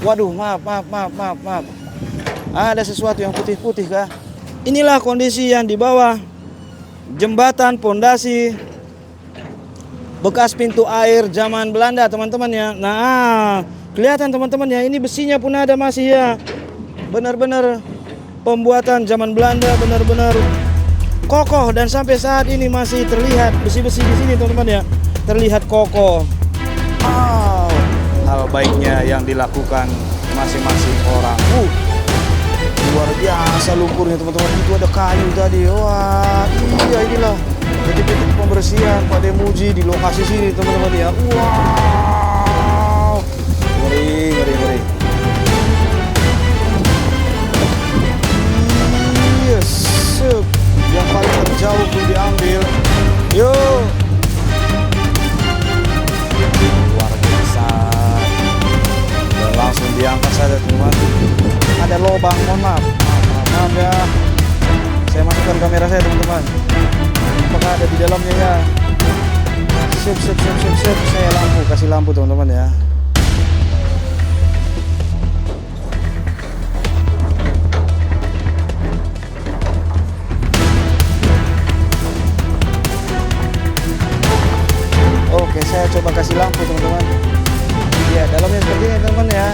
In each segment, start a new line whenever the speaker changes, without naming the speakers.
Waduh, maaf. Ada sesuatu yang putih-putih kah? Inilah kondisi yang di bawah jembatan pondasi bekas pintu air zaman Belanda, teman-teman ya. Nah, kelihatan teman-teman ya, ini besinya pun ada masih ya. Benar-benar pembuatan zaman Belanda, benar-benar kokoh dan sampai saat ini masih terlihat besi-besi di sini, teman-teman ya. Terlihat kokoh. Wow, hal baiknya yang dilakukan masing-masing orang. Luar biasa lumpurnya, teman-teman. Itu ada kayu tadi. Wah, iya inilah detik-detik pembersihan Pak Demuji di lokasi sini, teman-teman ya. Wow, ngeri. Yes, yang paling terjauh pun diambil. Yuk. Luar biasa. Dan langsung diangkat saja, teman-teman. Ada lubang, mohon maaf ya. Saya masukkan kamera saya, teman-teman. Apakah ada di dalamnya ya? Sip. Saya kasih lampu, teman-teman ya. Oke, saya coba kasih lampu, teman-teman. Ya, dalamnya seperti ini, teman-teman ya.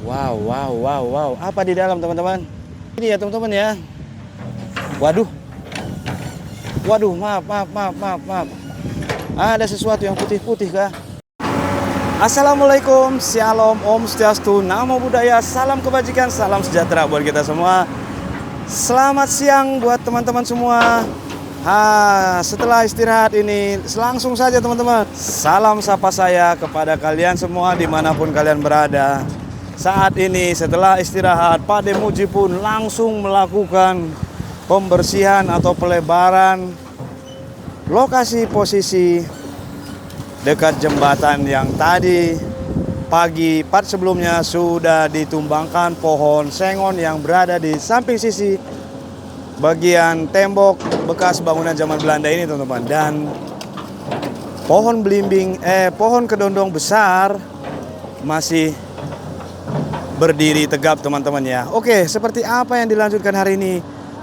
Wow. Apa di dalam, teman-teman? Ini ya, teman-teman ya. Waduh, maaf. Ada sesuatu yang putih-putih kah? Assalamualaikum, Shalom, Om Swastiastu, Namo Buddhaya, salam kebajikan, salam sejahtera buat kita semua. Selamat siang buat teman-teman semua. Setelah istirahat ini, langsung saja teman-teman, salam sapa saya kepada kalian semua dimanapun kalian berada. Saat ini setelah istirahat, Pak Demuji pun langsung melakukan pembersihan atau pelebaran lokasi posisi dekat jembatan yang tadi pagi part sebelumnya sudah ditumbangkan pohon sengon yang berada di samping sisi bagian tembok bekas bangunan zaman Belanda ini, teman-teman. Dan pohon pohon kedondong besar masih berdiri tegap, teman-teman ya. Oke, seperti apa yang dilanjutkan hari ini?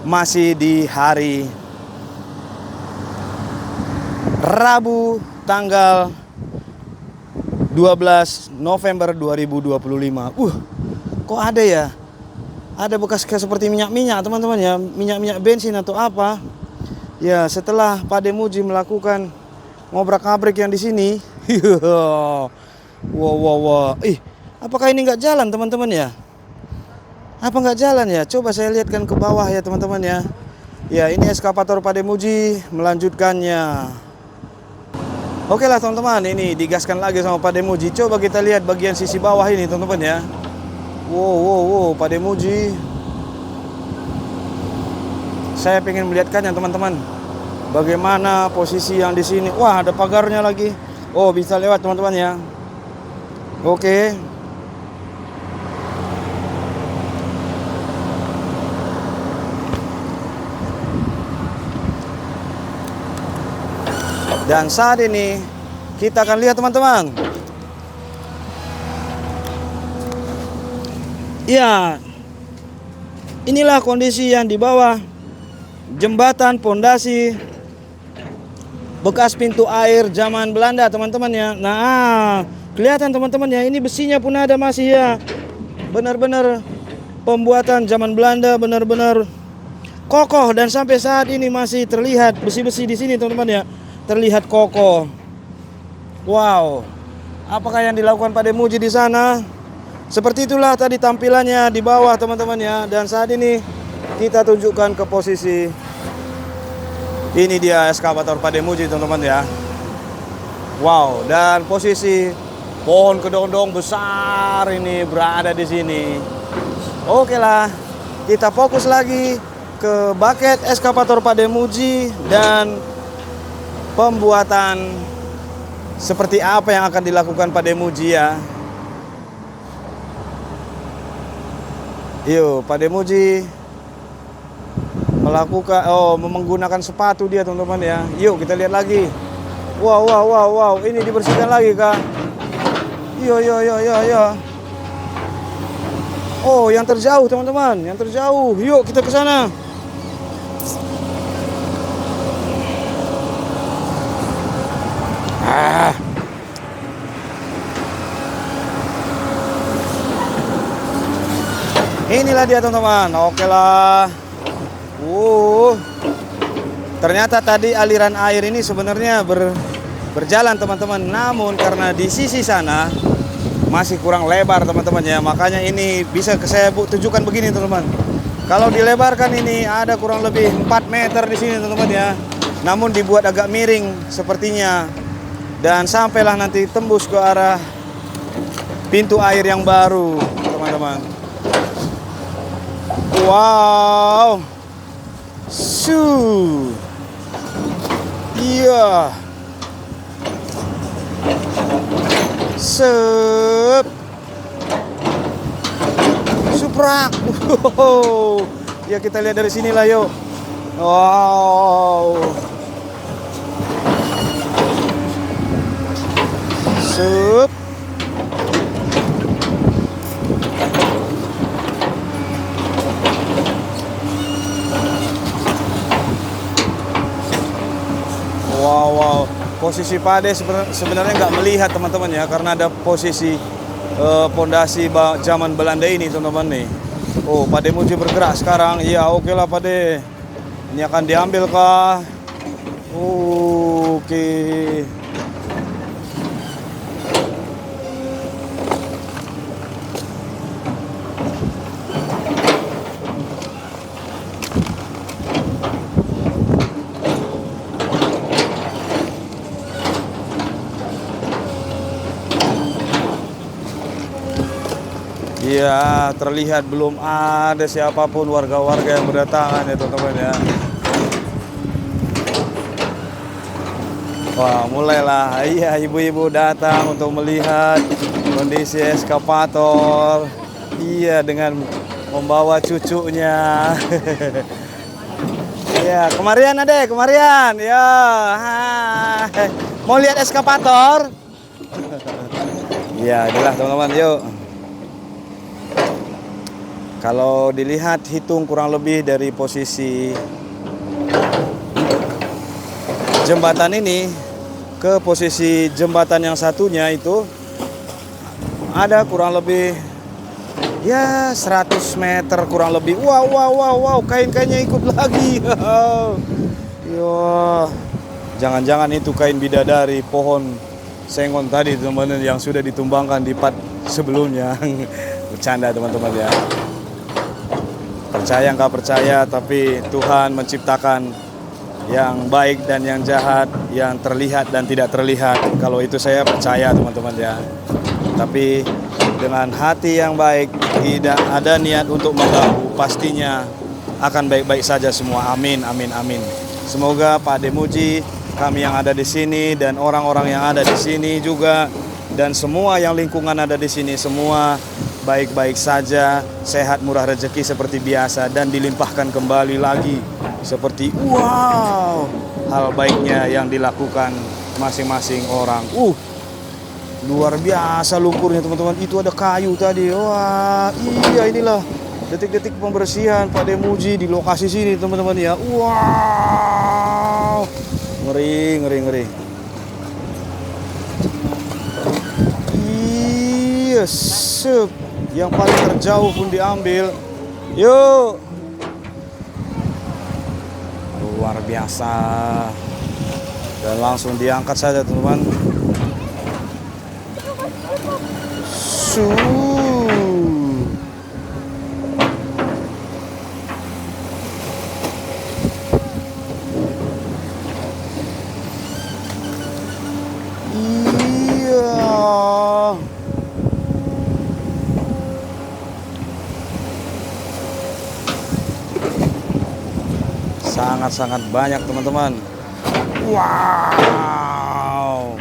Masih di hari Rabu tanggal 12 November 2025. Kok ada ya? Ada bekas kayak seperti minyak-minyak, teman-teman ya. Minyak-minyak bensin atau apa? Ya, setelah Pak Demuji melakukan ngobrak-abrik yang di sini. Wow. Apakah ini nggak jalan, teman-teman ya? Apa nggak jalan ya? Coba saya lihatkan ke bawah ya, teman-teman ya. Ya, ini eskavator Pak Demuji melanjutkannya. Oke lah, teman-teman, ini digaskan lagi sama Pak Demuji. Coba kita lihat bagian sisi bawah ini, teman-teman ya. Wow, Pak Demuji. Saya pengen melihatkannya, teman-teman. Bagaimana posisi yang di sini? Wah, ada pagarnya lagi. Oh, bisa lewat, teman-teman ya. Oke. Dan saat ini kita akan lihat, teman-teman. Ya, inilah kondisi yang di bawah jembatan pondasi bekas pintu air zaman Belanda, teman-teman ya. Nah, kelihatan teman-teman ya, ini besinya pun ada masih ya. Benar-benar pembuatan zaman Belanda, benar-benar kokoh dan sampai saat ini masih terlihat besi-besi di sini, teman-teman ya. Terlihat kokoh. Wow. Apakah yang dilakukan Pak Demuji di sana? Seperti itulah tadi tampilannya di bawah, teman-teman ya. Dan saat ini kita tunjukkan ke posisi. Ini dia eskavator Pak Demuji, teman-teman ya. Wow, dan posisi pohon kedondong besar ini berada di sini. Oke lah, kita fokus lagi ke bucket eskavator Pak Demuji dan pembuatan seperti apa yang akan dilakukan Pak Demuji ya. Yuk, Pak Demuji melakukan menggunakan sepatu dia, teman-teman ya. Yuk kita lihat lagi. Wow, ini dibersihkan lagi kah? Yo. Oh, yang terjauh teman-teman, yang terjauh. Yuk kita ke sana. Inilah dia teman-teman. Oke lah. Ternyata tadi aliran air ini sebenarnya berjalan teman-teman. Namun karena di sisi sana masih kurang lebar teman-teman ya. Makanya ini bisa saya tunjukkan begini teman-teman. Kalau dilebarkan ini ada kurang lebih 4 meter di sini teman-teman ya. Namun dibuat agak miring sepertinya. Dan sampailah nanti tembus ke arah pintu air yang baru teman-teman. Wow. Iya. Suprak. Ya kita lihat dari sinilah yuk. Wow. Wow. Posisi Pade sebenarnya nggak melihat teman-teman ya, karena ada posisi pondasi zaman Belanda ini teman-teman nih. Oh, Pade Muji bergerak sekarang. Iya, oke lah Pade. Ini akan diambil kah? Oke. Iya, terlihat belum ada siapapun warga-warga yang berdatangan ya teman-teman ya. Wah, mulailah. Iya, ibu-ibu datang untuk melihat kondisi eskavator. Iya, dengan membawa cucunya. Iya, kemarian adek, kemarian. Ya, mau lihat eskavator? Iya, inilah teman-teman, yuk. Kalau dilihat hitung kurang lebih dari posisi jembatan ini ke posisi jembatan yang satunya itu ada kurang lebih ya 100 meter kurang lebih. Wow, kain-kainnya ikut lagi. Yo, jangan-jangan itu kain bidadari pohon sengon tadi teman-teman yang sudah ditumbangkan di part sebelumnya. Bercanda teman-teman ya. Percaya nggak percaya, tapi Tuhan menciptakan yang baik dan yang jahat, yang terlihat dan tidak terlihat. Kalau itu saya percaya teman-teman ya. Tapi dengan hati yang baik, tidak ada niat untuk mengganggu, pastinya akan baik-baik saja semua. Amin. Semoga Pak Demuji, kami yang ada di sini dan orang-orang yang ada di sini juga, dan semua yang lingkungan ada di sini semua baik-baik saja, sehat, murah rezeki seperti biasa, dan dilimpahkan kembali lagi seperti hal baiknya yang dilakukan masing-masing orang. Luar biasa lumpurnya teman-teman. Itu ada kayu tadi. Wah, iya, inilah detik-detik pembersihan Pak Demuji di lokasi sini teman-teman ya. Wow, ngeri. Iya, yang paling terjauh pun diambil. Yuk. Luar biasa. Dan langsung diangkat saja teman-teman. Sangat-sangat banyak teman-teman. Wow.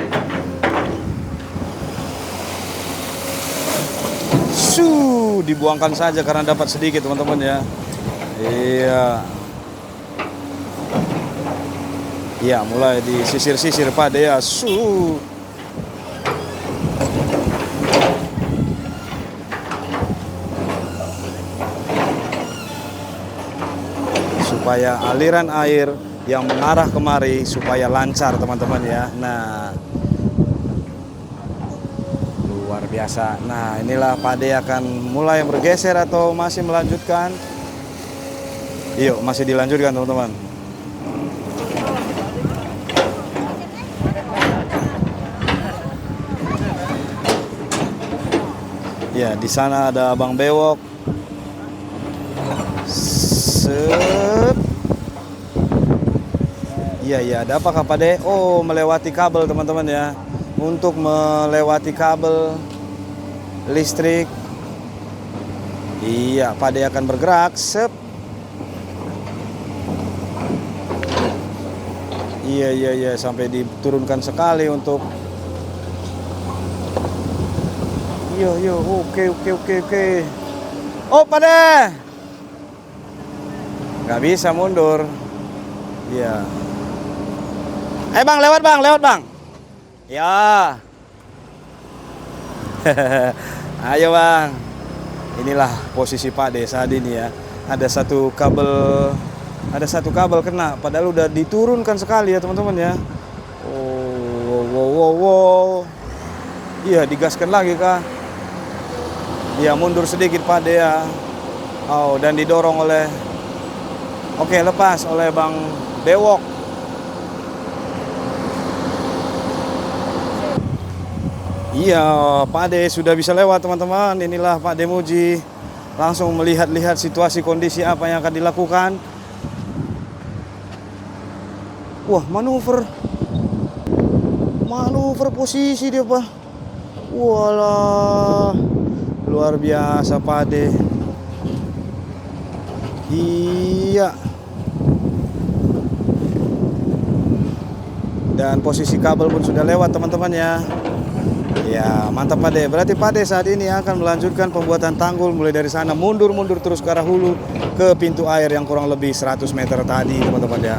Dibuangkan saja karena dapat sedikit teman-teman ya. Iya. Iya, mulai disisir-sisir Pak ya. supaya aliran air yang mengarah kemari supaya lancar teman-teman ya. Nah, luar biasa. Nah, inilah Pak De akan mulai bergeser atau masih melanjutkan. Yuk, masih dilanjutkan teman-teman. Ya, di sana ada Abang Bewok. Set. Iya, ada apa Pak De? Oh, melewati kabel teman-teman ya. Untuk melewati kabel listrik. Iya, Pak De akan bergerak. Sep. Iya, sampai diturunkan sekali untuk. Yo, oke. Oh, Pak De. Gak bisa mundur. Iya. Ayo bang, lewat bang. Ya. Ayo bang. Inilah posisi Pak De saat ini ya. Ada satu kabel kena. Padahal udah diturunkan sekali ya teman-teman ya. Oh, wow. Iya, digaskan lagi kah? Iya, mundur sedikit Pak De ya. Oh, dan didorong oleh. Oke, lepas oleh Bang Bewok. Iya, Pak De sudah bisa lewat teman-teman. Inilah Pak De Muji langsung melihat-lihat situasi kondisi apa yang akan dilakukan. Wah, manuver posisi dia Pak. Walah, luar biasa Pak De. Iya. Dan posisi kabel pun sudah lewat teman-teman ya. Ya, mantap Pak De. Berarti Pak De saat ini akan melanjutkan pembuatan tanggul mulai dari sana mundur terus ke arah hulu ke pintu air yang kurang lebih 100 meter tadi teman-teman ya.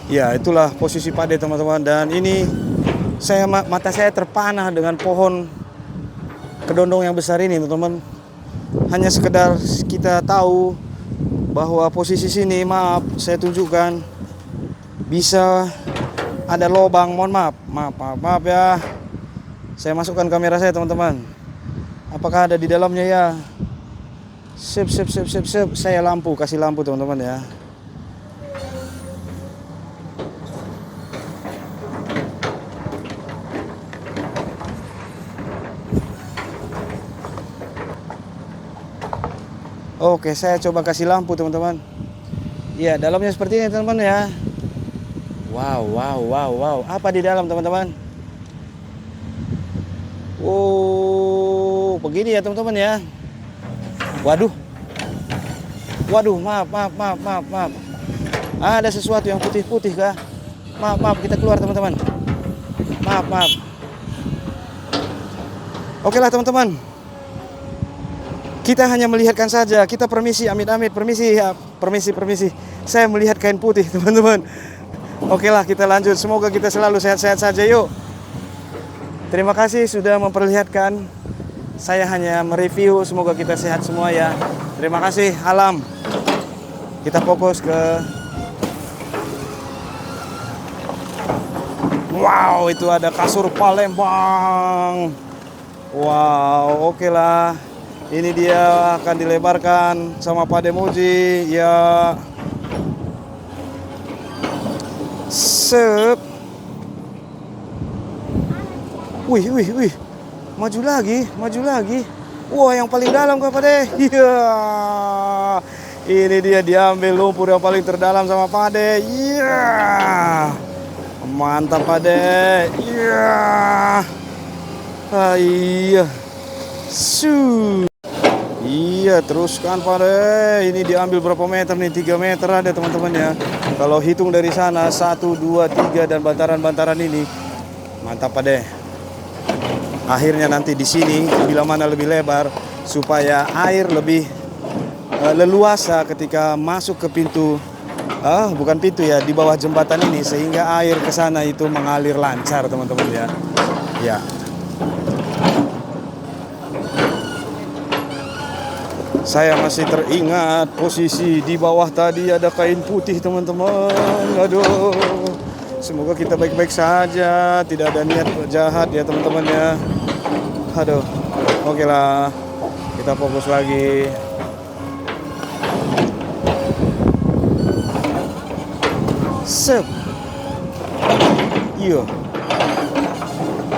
Ya, itulah posisi Pak De teman-teman. Dan ini mata saya terpanah dengan pohon kedondong yang besar ini teman-teman. Hanya sekedar kita tahu bahwa posisi sini, maaf saya tunjukkan, bisa ada lubang. Mohon maaf ya. Saya masukkan kamera saya teman-teman. Apakah ada di dalamnya ya? Sip. Saya kasih lampu teman-teman ya. Oke, saya coba kasih lampu teman-teman. Ya, dalamnya seperti ini teman-teman ya. Wow. Apa di dalam teman-teman? Oh, begini ya teman-teman ya. Waduh, maaf. Ada sesuatu yang putih kah? Maaf, kita keluar teman-teman. Maaf. Oke lah teman-teman. Kita hanya melihatkan saja. Kita permisi, amit-amit, permisi. Saya melihat kain putih teman-teman. Oke lah, kita lanjut. Semoga kita selalu sehat-sehat saja yuk. Terima kasih sudah memperlihatkan. Saya hanya mereview, semoga kita sehat semua ya. Terima kasih alam. Kita fokus ke. Wow, itu ada kasur Palembang. Wow, oke lah. Ini dia akan dilebarkan sama Pak De Muji ya. Sep. Wih. Maju lagi. Wah, yang paling dalam Pak De. Iya. Ini dia diambil lumpur yang paling terdalam sama Pak De. Iya. Mantap Pak De. Iya. Iya. Iya, teruskan Pak De. Ini diambil berapa meter nih? 3 meter ada teman-teman ya. Kalau hitung dari sana 1, 2, 3 dan bantaran-bantaran ini. Mantap Pak De. Akhirnya nanti di sini bila mana lebih lebar supaya air lebih leluasa ketika masuk ke pintu, bukan pintu ya, di bawah jembatan ini, sehingga air ke sana itu mengalir lancar teman-teman ya. Ya. Saya masih teringat posisi di bawah tadi ada kain putih teman-teman. Aduh, semoga kita baik-baik saja, tidak ada niat jahat ya teman-teman ya. Aduh, oke lah, kita fokus lagi. Sep, iya,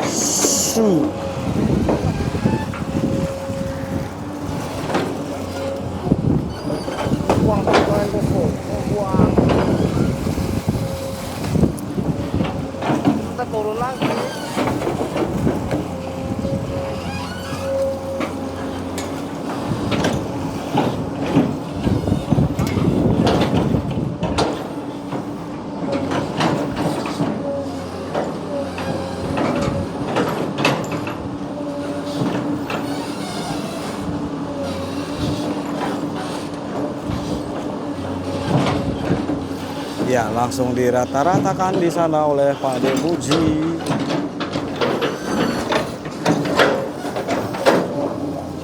su. Kita turun lagi. Ya, langsung dirata-ratakan di sana oleh Pak Demuji.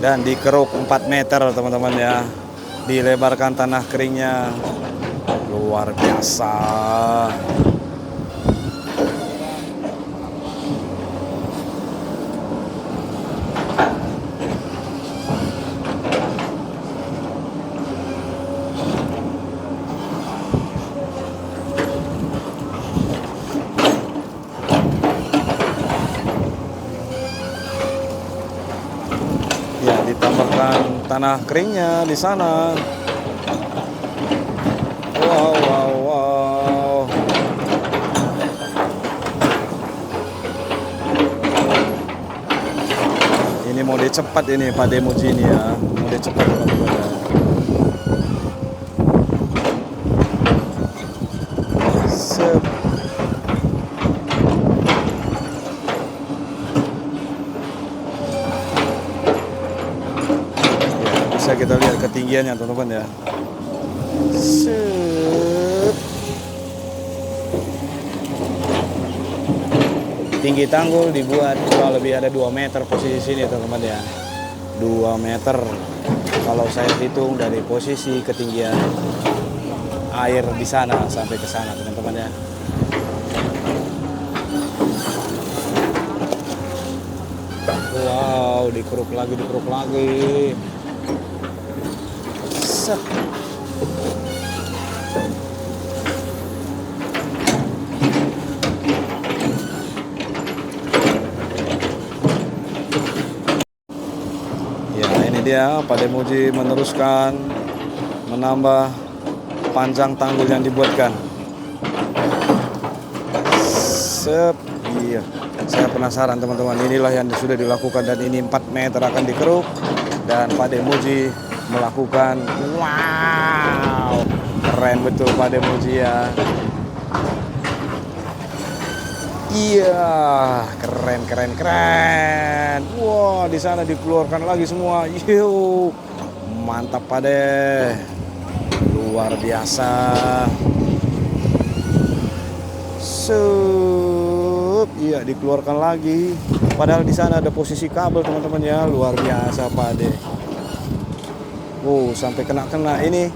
Dan dikeruk 4 meter teman-teman ya. Dilebarkan tanah keringnya. Luar biasa. Ya, ditambahkan tanah keringnya di sana. Wow, wow, wow. Ini mode cepat ini Pak Demuji ini ya. Mode cepat teman-teman ya. Sep. Bisa kita lihat ketinggiannya teman-teman ya. Set. Tinggi tanggul dibuat kurang lebih ada 2 meter posisi sini teman-teman ya. 2 meter kalau saya hitung dari posisi ketinggian air di sana sampai ke sana teman-teman ya. Wow, dikeruk lagi. Set. Ya, ini dia Pak Demuji meneruskan menambah panjang tanggul yang dibuatkan. Sep. Iya. Saya penasaran teman-teman, inilah yang sudah dilakukan dan ini 4 meter akan dikeruk dan Pak Demuji melakukan. Wow, keren betul Pak Demuji ya. Iya, keren. Wah, di sana dikeluarkan lagi semua. Yuh, mantap Pak De, luar biasa. Iya, dikeluarkan lagi. Padahal di sana ada posisi kabel teman-teman ya, luar biasa Pak De. Sampai kena ini.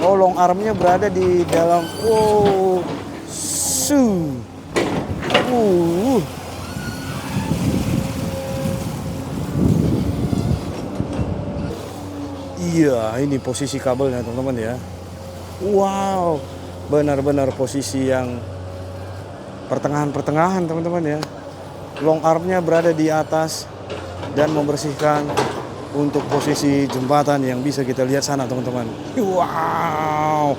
Long armnya berada di dalam. Iya, ini posisi kabelnya teman-teman ya. Wow, benar-benar posisi yang pertengahan teman-teman ya. Long armnya berada di atas dan membersihkan untuk posisi jembatan yang bisa kita lihat sana teman-teman. Wow,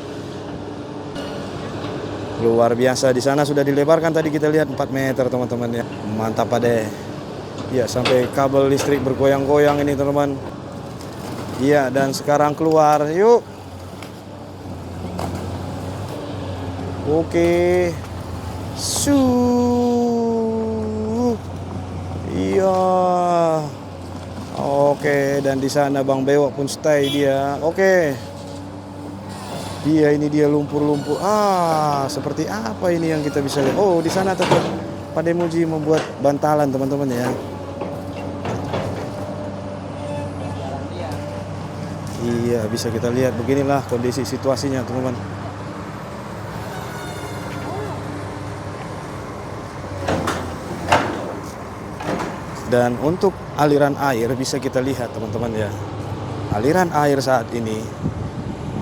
luar biasa. Di sana sudah dilebarkan tadi kita lihat 4 meter teman-teman ya. Mantap Pak De. Ya, sampai kabel listrik bergoyang-goyang ini teman-teman. Iya, dan sekarang keluar. Yuk. Oke. Iya. Oke, dan di sana Bang Bewok pun stay dia. Oke. Ini dia lumpur-lumpur. Seperti apa ini yang kita bisa lihat? Di sana tetap Pak Demuji membuat bantalan teman-teman ya. Iya, bisa kita lihat beginilah kondisi situasinya, teman-teman. Dan untuk aliran air bisa kita lihat, teman-teman ya. Aliran air saat ini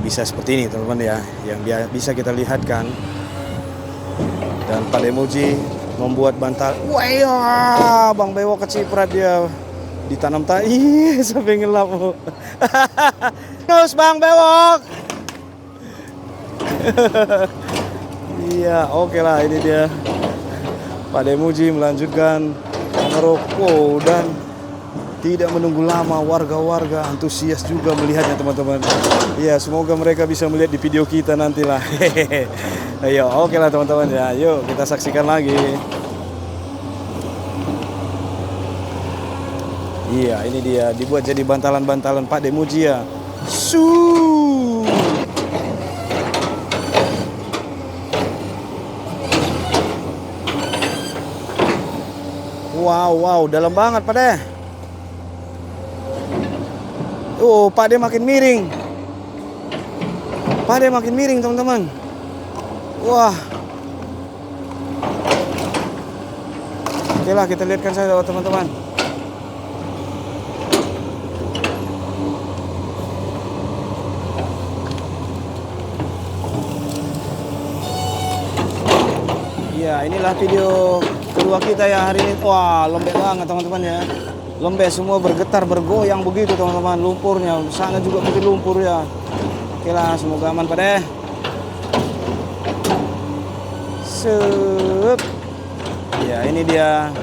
bisa seperti ini, teman-teman ya, yang bisa kita lihatkan. Dan Pak Demuji membuat bantal. Wah, Bang Bewok keciprat dia. Ditanam tai sampai ngelap. Terus Bang Bewok. Iya, oke lah, ini dia. Pak Demuji melanjutkan merokok dan tidak menunggu lama, warga-warga antusias juga melihatnya, teman-teman. Ya, semoga mereka bisa melihat di video kita nantilah. Ayo, oke lah teman-teman ya. Yuk kita saksikan lagi. Iya, ini dia dibuat jadi bantalan-bantalan Pak Demuji ya. Wow, dalam banget Pak De. Oh, Pak De makin miring. Pak De makin miring, teman-teman. Wah. Oke lah, kita lihatkan saja teman-teman. Ya, inilah video kedua kita ya hari ini. Wah, lembek banget teman-teman ya. Lembek, semua bergetar, bergoyang begitu teman-teman. Lumpurnya, sana juga mungkin lumpur ya. Oke lah, semoga aman Pak De. Set. Ya, ini dia.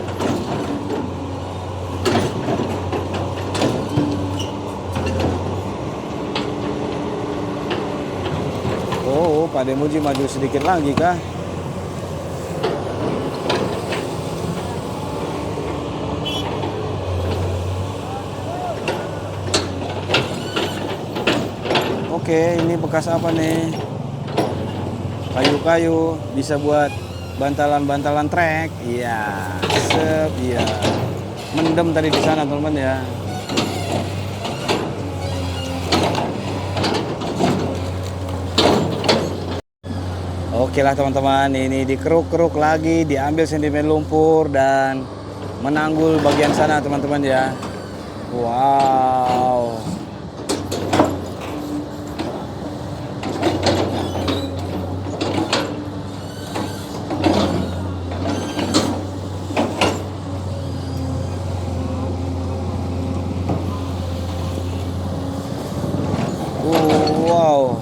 Oh, Pak Demuji maju sedikit lagi kah? Oke, ini bekas apa nih? Kayu-kayu bisa buat bantalan-bantalan trek. Iya, sep, iya. Mendem tadi di sana, teman-teman ya. Oke lah teman-teman, ini dikeruk-keruk lagi, diambil sentimen lumpur dan menanggul bagian sana, teman-teman ya. Wow. Wow.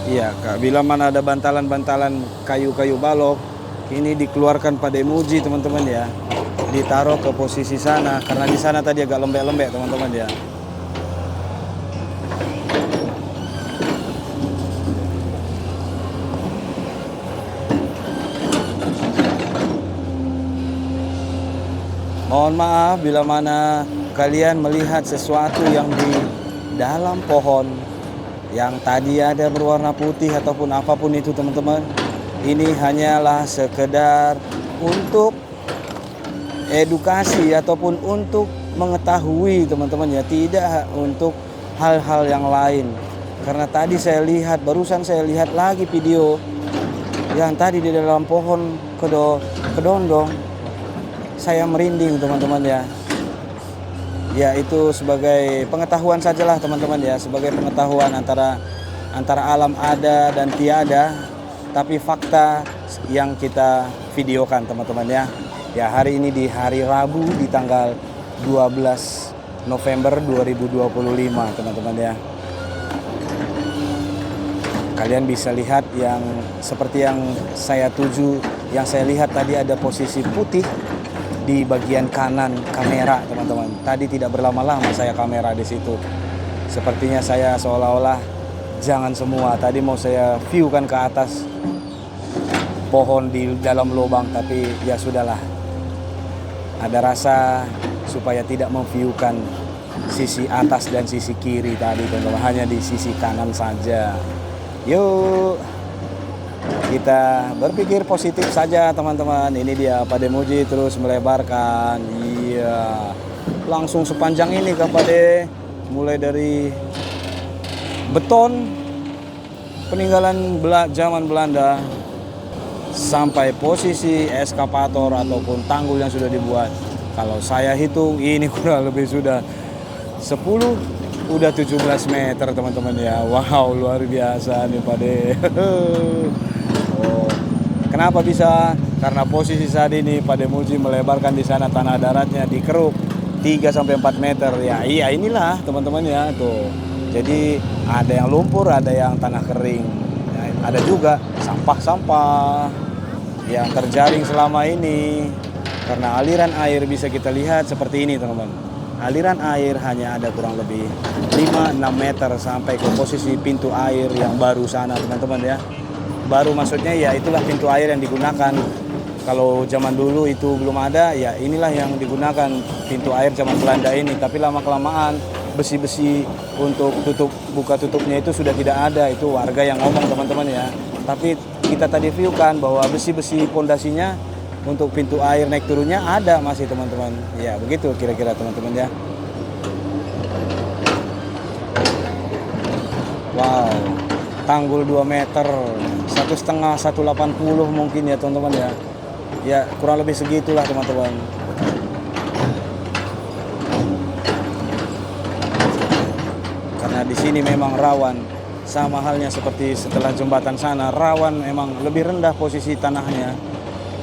Iya, Kak. Bila mana ada bantalan-bantalan kayu-kayu balok, ini dikeluarkan Pak Demuji, teman-teman ya. Ditaruh ke posisi sana, karena di sana tadi agak lembek-lembek, teman-teman ya. Mohon maaf bila mana kalian melihat sesuatu yang di dalam pohon yang tadi ada berwarna putih ataupun apapun itu, teman-teman. Ini hanyalah sekedar untuk edukasi ataupun untuk mengetahui, teman-teman ya, tidak untuk hal-hal yang lain. Karena tadi saya lihat, barusan saya lihat lagi video yang tadi di dalam pohon kedondong. Saya merinding, teman-teman ya. Ya, itu sebagai pengetahuan sajalah, teman-teman ya, sebagai pengetahuan antara alam ada dan tiada, tapi fakta yang kita videokan, teman-teman ya. Ya, hari ini di hari Rabu di tanggal 12 November 2025, teman-teman ya. Kalian bisa lihat yang seperti yang saya tuju, yang saya lihat tadi ada posisi putih di bagian kanan kamera, teman-teman. Tadi tidak berlama-lama saya kamera di situ. Sepertinya saya seolah-olah jangan semua. Tadi mau saya view kan ke atas pohon di dalam lubang, tapi ya sudahlah. Ada rasa supaya tidak memviewkan sisi atas dan sisi kiri tadi, teman-teman. Hanya di sisi kanan saja. Yuk. Kita berpikir positif saja teman-teman. Ini dia Pade Muji terus melebarkan. Iya. Langsung sepanjang ini Kak Pade. Mulai dari beton peninggalan zaman Belanda sampai posisi eskavator ataupun tanggul yang sudah dibuat. Kalau saya hitung ini kurang lebih sudah 10 udah 17 meter teman-teman ya. Wow, luar biasa nih Pade. Oh, kenapa bisa? Karena posisi saat ini Pade Muji melebarkan di sana tanah daratnya dikeruk 3 sampai 4 meter ya. Iya, inilah teman-teman ya tuh. Jadi ada yang lumpur, ada yang tanah kering. Ya, ada juga sampah-sampah yang terjaring selama ini. Karena aliran air bisa kita lihat seperti ini teman-teman. Aliran air hanya ada kurang lebih 5-6 meter sampai ke posisi pintu air yang baru sana teman-teman ya. Baru maksudnya ya itulah pintu air yang digunakan. Kalau zaman dulu itu belum ada, ya inilah yang digunakan pintu air zaman Belanda ini. Tapi lama-kelamaan besi-besi untuk buka tutupnya itu sudah tidak ada. Itu warga yang ngomong teman-teman ya. Tapi kita tadi viewkan bahwa besi-besi pondasinya untuk pintu air naik turunnya ada masih teman-teman. Ya begitu kira-kira teman-teman ya. Wow, tanggul 2 meter, 1,5, 180 mungkin ya teman-teman ya. Ya kurang lebih segitulah teman-teman. Karena di sini memang rawan, sama halnya seperti setelah jembatan sana, rawan memang lebih rendah posisi tanahnya,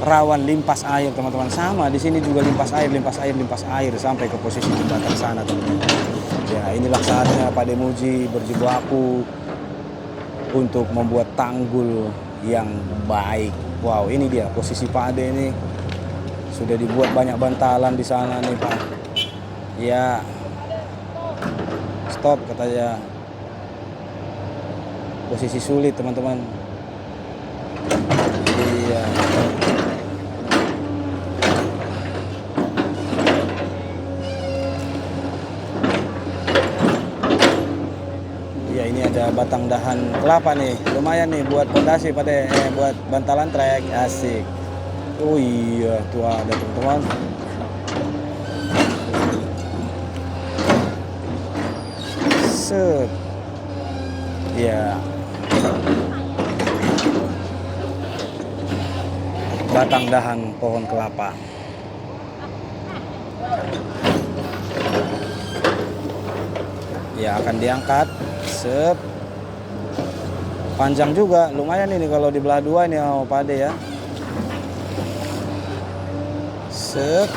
rawan limpas air teman-teman. Sama di sini juga limpas air sampai ke posisi jembatan sana teman-teman. Ya inilah saatnya Pade Muji berjibaku untuk membuat tanggul yang baik. Wow, ini dia posisi Pade ini. Sudah dibuat banyak bantalan di sana nih Pak. Ya. Stop katanya. Posisi sulit teman-teman. Iya. Ya ini ada batang dahan kelapa nih, lumayan nih buat pondasi Pade, buat bantalan trek, asik. Oh iya, tuh ada teman-teman. Set. Ya. Batang dahan pohon kelapa. Ya akan diangkat. Sep. Panjang juga, lumayan ini kalau dibelah dua ini oh, Pade ya. Sep.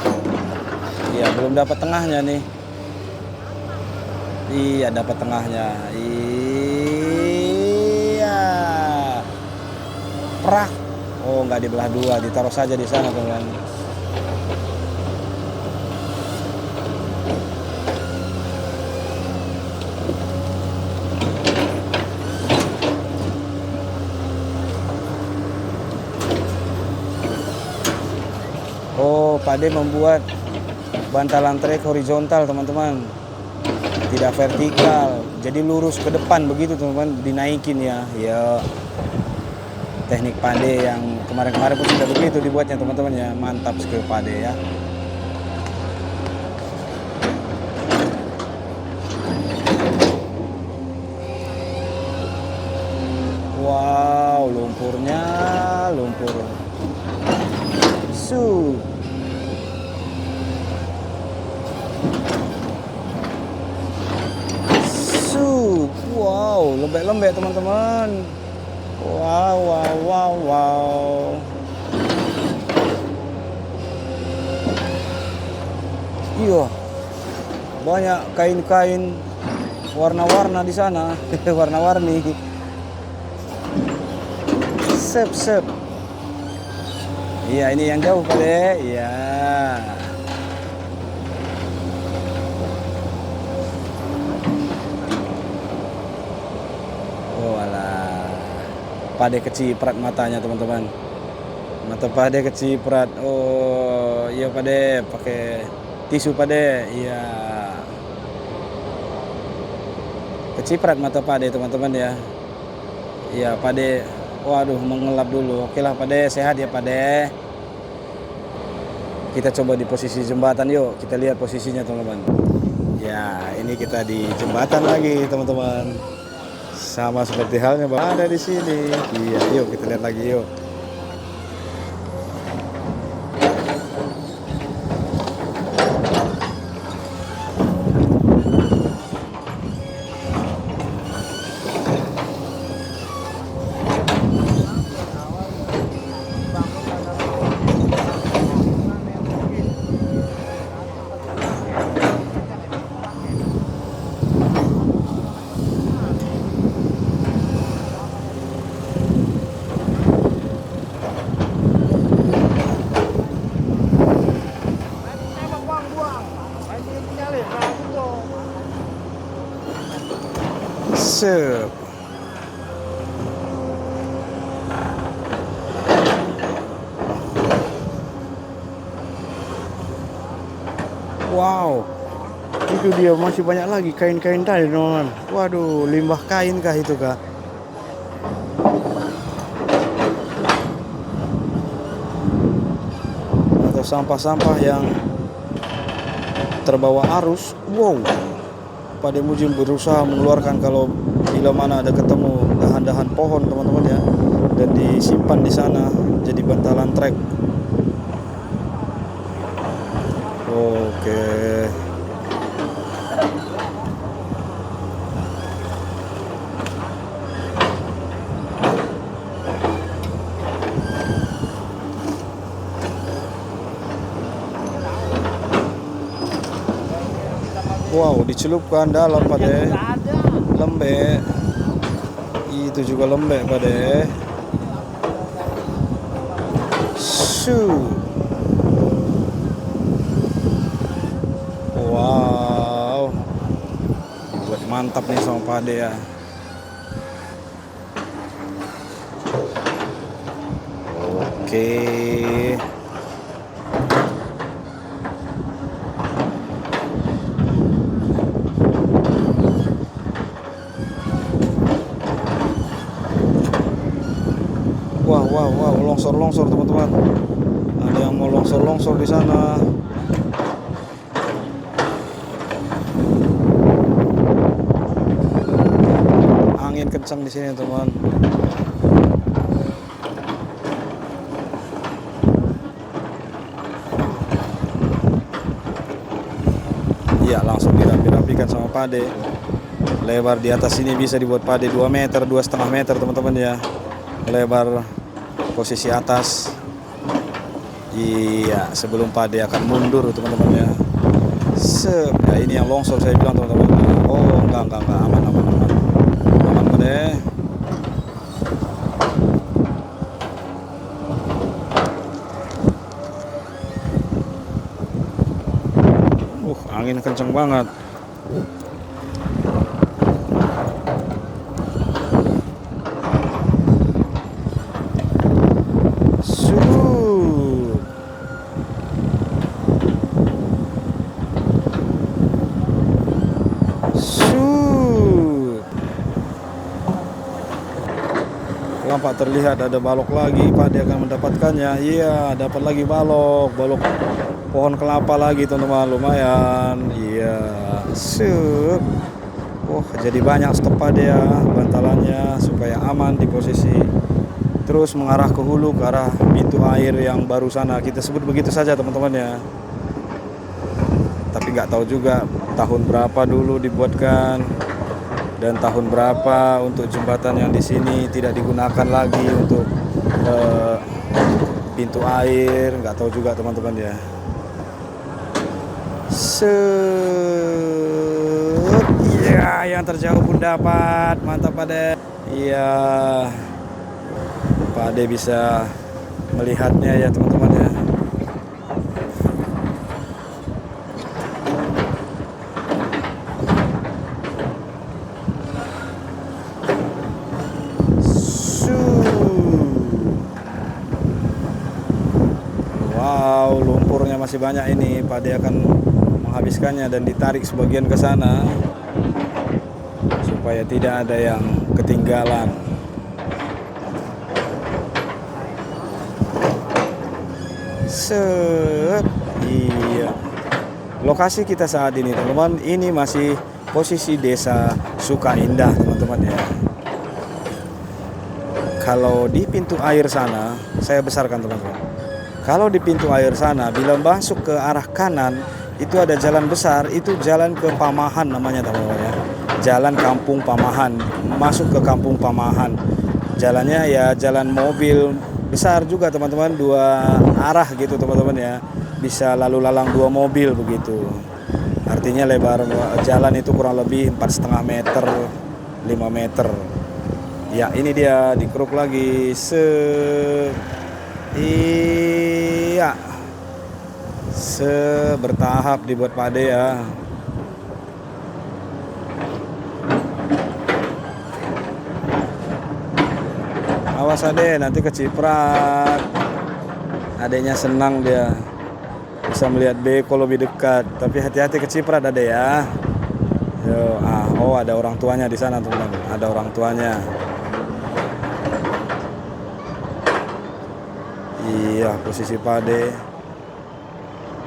Ya belum dapat tengahnya nih. Iya dapat tengahnya. Iya. Prak. Oh nggak dibelah dua, ditaruh saja di sana teman. Oh, Pade membuat bantalan trek horizontal teman-teman, tidak vertikal, jadi lurus ke depan begitu teman-teman, dinaikin ya. Ya, teknik Pade yang kemarin-kemarin pun sudah begitu dibuatnya teman-teman ya, mantap skill Pade ya. Wow, lumpurnya, lumpur. Wow, lembek-lembek teman-teman. Wow. Iya, banyak kain-kain warna-warna di sana, warna-warni. Sep. Iya, ini yang jauh Pade. Iya. Oh alah. Pade keciprat matanya teman-teman. Mata Pade keciprat. Oh, iya Pade pakai tisu Pade. Iya. Keciprat mata Pade teman-teman ya. Iya Pade. Waduh, mengelap dulu. Oke lah Pak De, sehat ya Pak De. Kita coba di posisi jembatan yuk. Kita lihat posisinya teman-teman. Ya, ini kita di jembatan lagi teman-teman. Sama seperti halnya Bang ada di sini. Iya, yuk kita lihat lagi yuk. Sep. Wow, itu dia masih banyak lagi kain-kain tadi teman-teman. Waduh, limbah kain kah itu kah? Atau sampah-sampah yang terbawa arus. Wow, Pak De Mujim berusaha mengeluarkan kalau bila mana ada ketemu dahan-dahan pohon teman-teman ya, dan disimpan di sana jadi bantalan trek. Oke. Wow, dicelupkan dalam Pak De. Lembek. Itu juga lembek Pak De. Wow, buat mantap nih sama Pak De ya. Oke. Wow, longsor teman-teman. Ada yang mau longsor di sana. Angin kencang di sini teman. Iya, langsung dirapi-rapikan sama Pak De. Lebar di atas ini bisa dibuat Pak De 2 meter, 2,5 meter teman-teman ya. Lebar posisi atas. Iya, sebelum Pak De akan mundur teman-teman ya. Ya ini yang longsor saya bilang teman-teman. Oh, enggak, aman. Aman Pak De. Angin kenceng banget. Nampak terlihat ada balok lagi, Pak De akan mendapatkannya. Iya, dapat lagi balok pohon kelapa lagi teman-teman, lumayan. Iya, wah, jadi banyak stok Pak De ya, bantalannya supaya aman di posisi. Terus mengarah ke hulu, ke arah pintu air yang baru sana. Kita sebut begitu saja teman-teman ya. Tapi nggak tahu juga tahun berapa dulu dibuatkan. Dan tahun berapa untuk jembatan yang di sini tidak digunakan lagi untuk pintu air, nggak tahu juga teman-teman ya. Iya, yang terjauh pun dapat, mantap Pak De. Iya, Pak De bisa melihatnya ya teman-teman ya. Wow, lumpurnya masih banyak ini. Pak De akan menghabiskannya dan ditarik sebagian ke sana supaya tidak ada yang ketinggalan. Set. Iya. Lokasi kita saat ini teman-teman, ini masih posisi desa Sukaindah teman-teman ya. Kalau di pintu air sana, saya besarkan teman-teman. Kalau di pintu air sana, bila masuk ke arah kanan, itu ada jalan besar, itu jalan ke Pamahan namanya teman-teman ya. Jalan Kampung Pamahan, masuk ke Kampung Pamahan. Jalannya ya jalan mobil besar juga teman-teman, 2 arah gitu teman-teman ya. Bisa lalu lalang 2 mobil begitu. Artinya lebar jalan itu kurang lebih 4,5 meter, 5 meter. Ya ini dia dikeruk lagi. Iya. Bertahap dibuat Pak Ade ya. Awas Ade, nanti keciprat. Adenya senang dia bisa melihat beko lebih dekat, tapi hati-hati keciprat Ade ya. Yo, oh ada orang tuanya di sana teman-teman, ada orang tuanya. Iya, posisi Pak Ade.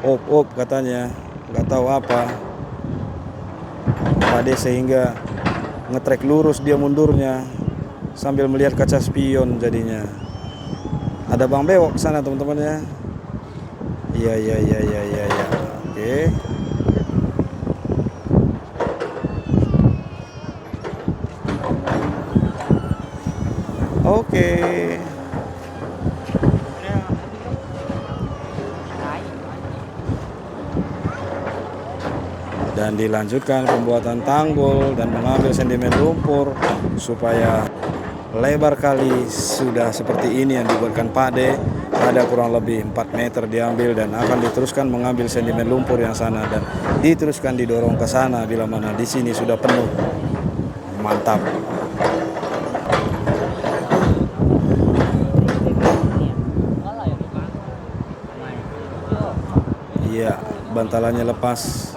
Op katanya, nggak tahu apa. Pak Ade sehingga ngetrek lurus dia mundurnya sambil melihat kaca spion jadinya. Ada Bang Bewok sana teman-teman ya. Iya. Oke. Dan dilanjutkan pembuatan tanggul dan mengambil sedimen lumpur supaya lebar kali sudah seperti ini yang dibuatkan Pak Ade. Ada kurang lebih 4 meter diambil dan akan diteruskan mengambil sedimen lumpur yang sana dan diteruskan didorong ke sana bila mana di sini sudah penuh. Mantap. Iya, bantalannya lepas.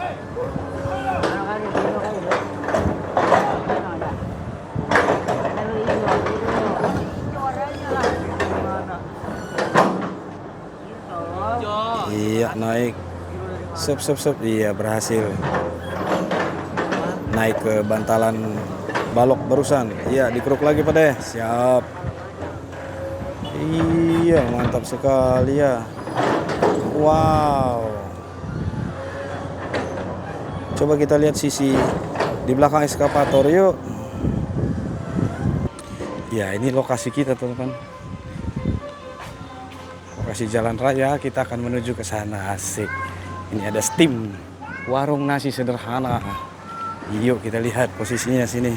Iya naik. Sep. Iya berhasil. Naik ke bantalan balok barusan. Iya dikeruk lagi Pak De. Siap. Iya mantap sekali ya. Wow. Coba kita lihat sisi di belakang eskavator yuk. Ya ini lokasi kita teman-teman. Lokasi jalan raya, kita akan menuju ke sana. Asik. Ini ada steam, warung nasi sederhana. Yuk kita lihat posisinya sini.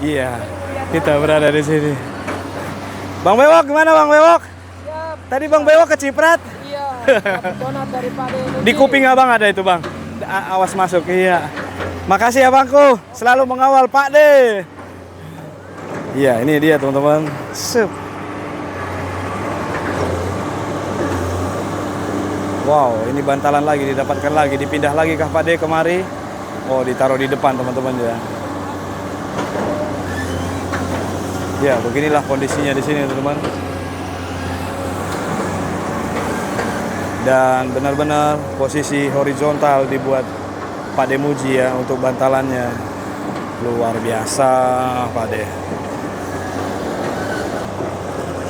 Iya, kita berada di sini. Bang Bewok, gimana Bang Bewok? Tadi Bang Bewok keciprat.
Iya, donat dari Pak De.
Di kuping abang ada itu Bang. Awas masuk, iya. Makasih ya Bangku, selalu mengawal Pak De. Iya, ini dia teman-teman. Sup. Wow, ini bantalan lagi, didapatkan lagi, dipindah lagi kah Pak De kemari? Oh, ditaruh di depan teman-teman ya. Ya, beginilah kondisinya di sini teman-teman. Dan benar-benar posisi horizontal dibuat Pak De Muji ya untuk bantalannya. Luar biasa Pak De.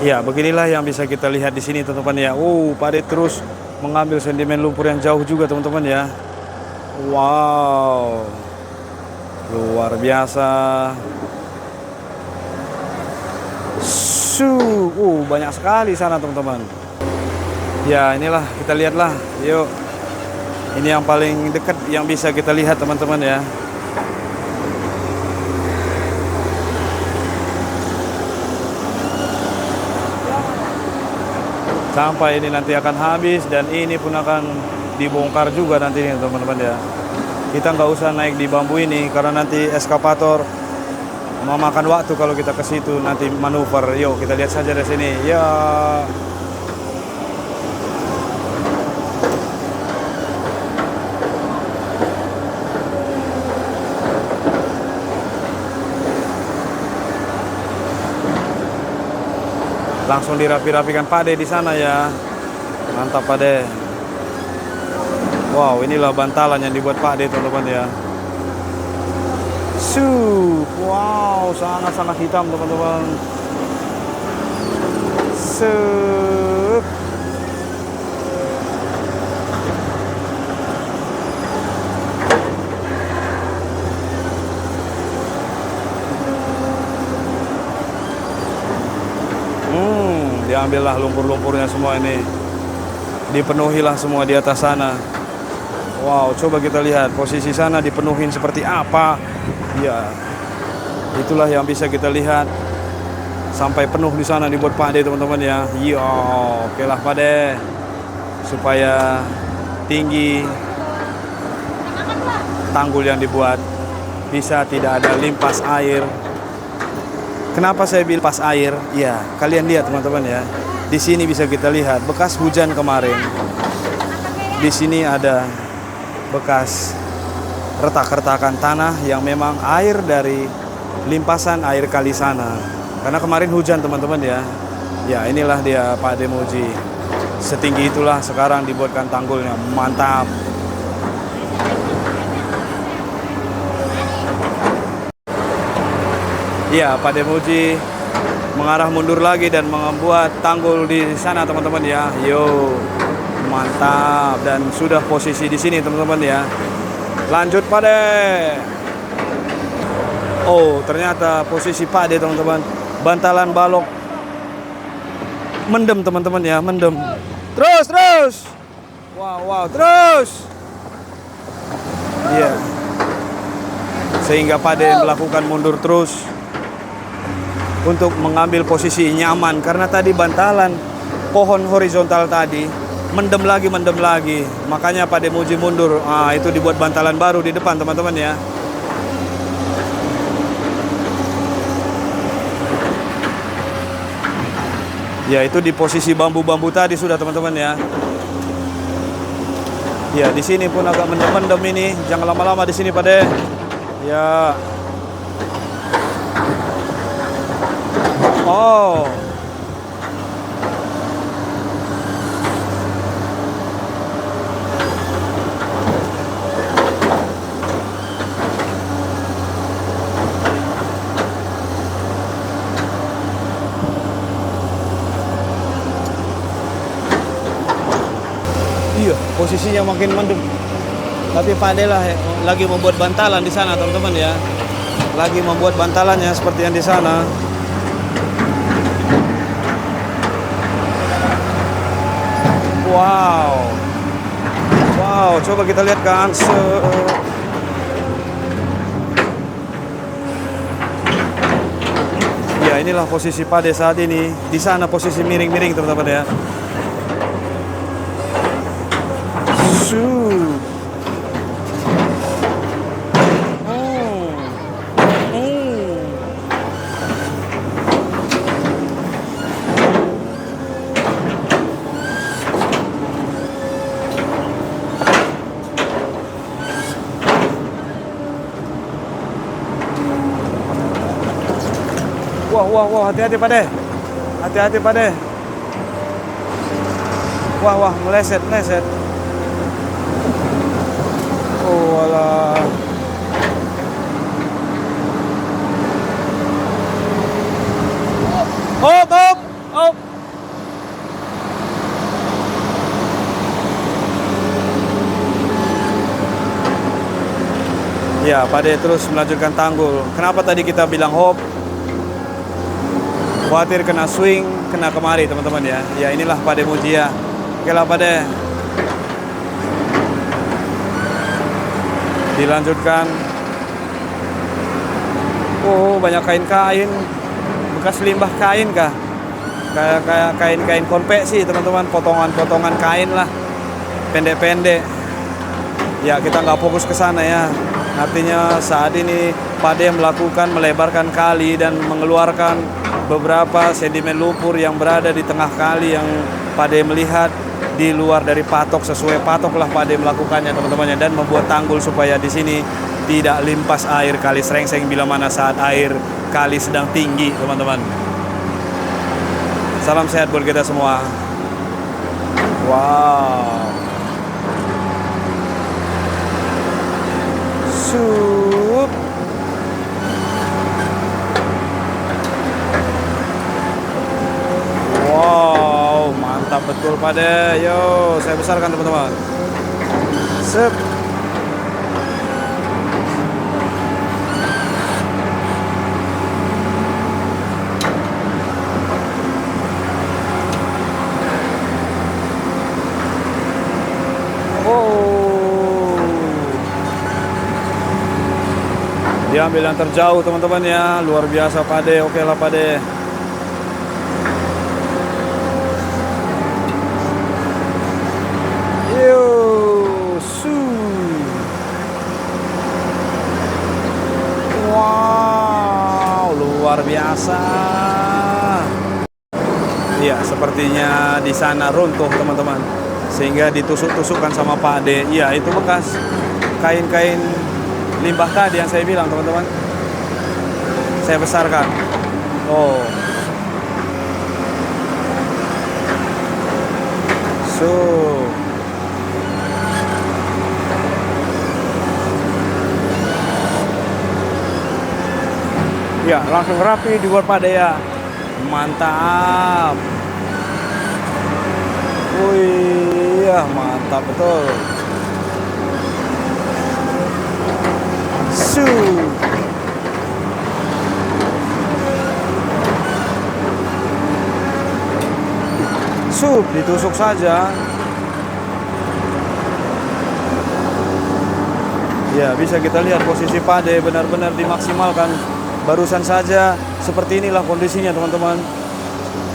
Ya, beginilah yang bisa kita lihat di sini teman-teman ya. Pak De terus mengambil sedimen lumpur yang jauh juga teman-teman ya. Wow. Luar biasa. Banyak sekali sana teman-teman. Ya inilah kita lihatlah, yuk. Ini yang paling dekat yang bisa kita lihat teman-teman ya. Sampai ini nanti akan habis dan ini pun akan dibongkar juga nanti teman-teman ya. Kita nggak usah naik di bambu ini karena nanti eskavator memakan waktu kalau kita ke situ nanti manuver. Yuk kita lihat saja dari sini. Ya. Langsung dirapi-rapikan Pak De di sana ya. Mantap Pak De. Wow, inilah bantalan yang dibuat Pak De teman-teman ya. Wow, sangat-sangat hitam teman-teman. Diambillah lumpur-lumpurnya semua ini. Dipenuhilah semua di atas sana. Wow, coba kita lihat posisi sana dipenuhin seperti apa. Ya, itulah yang bisa kita lihat. Sampai penuh di sana dibuat Pak De teman-teman ya. Yo, oke lah Pak De. Supaya tinggi tanggul yang dibuat, bisa tidak ada limpas air. Kenapa saya bilang pas air? Ya, kalian lihat teman-teman ya. Di sini bisa kita lihat bekas hujan kemarin. Di sini ada bekas retak-retakan tanah yang memang air dari limpasan air kali sana. Karena kemarin hujan teman-teman ya. Ya, inilah dia Pak De Muji. Setinggi itulah sekarang dibuatkan tanggulnya. Mantap. Ya, Pak De Muji mengarah mundur lagi dan membuat tanggul di sana teman-teman ya. Yo, mantap, dan sudah posisi di sini teman-teman ya. Lanjut Pak De. Oh, ternyata posisi Pak De teman-teman. Bantalan balok mendem teman-teman ya, mendem. Terus. Wow, terus. Iya. Sehingga Pak De melakukan mundur terus untuk mengambil posisi nyaman, karena tadi bantalan pohon horizontal tadi mendem lagi. Makanya Pak De Muji mundur. Itu dibuat bantalan baru di depan teman-teman ya. Ya, itu di posisi bambu-bambu tadi sudah teman-teman ya. Ya, di sini pun agak mendem-mendem ini. Jangan lama-lama di sini Pak De. Ya. Oh. Iya, posisinya makin mendem. Tapi Pak De lah lagi membuat bantalan di sana, teman-teman ya. Lagi membuat bantalannya seperti yang di sana. Wow, coba kita lihat kan. Ya, inilah posisi Pak De saat ini. Di sana posisi miring-miring teman-teman ya. Wah, hati-hati Pak De. Hati-hati Pak De. Wah, meleset. Oh, alah. Op. Ya, Pak De terus melanjutkan tanggul. Kenapa tadi kita bilang hop? Khawatir kena swing, kena kemari teman-teman ya. Ya, inilah Pak De Muji ya. Oke lah Pak De. Dilanjutkan. Oh, banyak kain-kain. Bekas limbah kain kah? Kayak kain-kain konveksi teman-teman. Potongan-potongan kain lah. Pendek-pendek. Ya, kita nggak fokus ke sana ya. Artinya saat ini Pak De melebarkan kali dan mengeluarkan beberapa sedimen lumpur yang berada di tengah kali yang Pak De melihat di luar dari patok. Sesuai patok lah Pak De melakukannya teman-teman, dan membuat tanggul supaya di sini tidak limpas air kali Srengseng bila mana saat air kali sedang tinggi teman-teman. Salam sehat buat kita semua. Wow. Sup. Wow, mantap betul Pade. Yo, saya besarkan teman-teman. Sep. Diambil yang terjauh teman-teman ya. Luar biasa Pade. Oke lah Pade. Yo, su. Wow, luar biasa. Iya, sepertinya di sana runtuh teman-teman. Sehingga ditusuk-tusukkan sama Pade. Iya, itu bekas kain-kain limbah tadi yang saya bilang teman-teman. Saya besarkan. Oh. So. Ya, langsung rapi dibuat Pade ya. Mantap. Wih, ya mantap betul. Sup ditusuk saja. Ya, bisa kita lihat posisi Pade benar-benar dimaksimalkan. Barusan saja seperti inilah kondisinya teman-teman.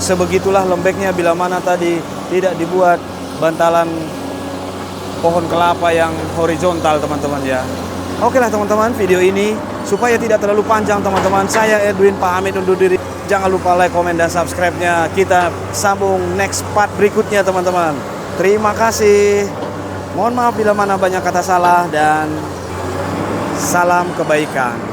Sebegitulah lembeknya bila mana tadi tidak dibuat bantalan pohon kelapa yang horizontal teman-teman ya. Oke lah teman-teman, video ini supaya tidak terlalu panjang teman-teman, saya Edwin pamit undur diri. Jangan lupa like, komen, dan subscribe-nya. Kita sambung next part berikutnya teman-teman. Terima kasih. Mohon maaf bila mana banyak kata salah dan salam kebaikan.